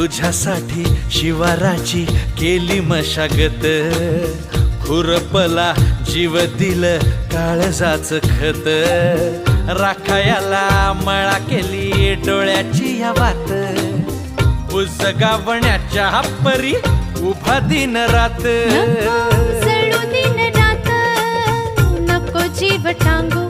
तुझ्यासाठी शिवाराची केली मशागत, खुरपला जीव दिल काळजाच खत, राखायाला मळा केली डोळ्याची या वात, उजगावण्याच्या परी उभा दिन रात, नको जळू दिन रात, नको जीव टांगू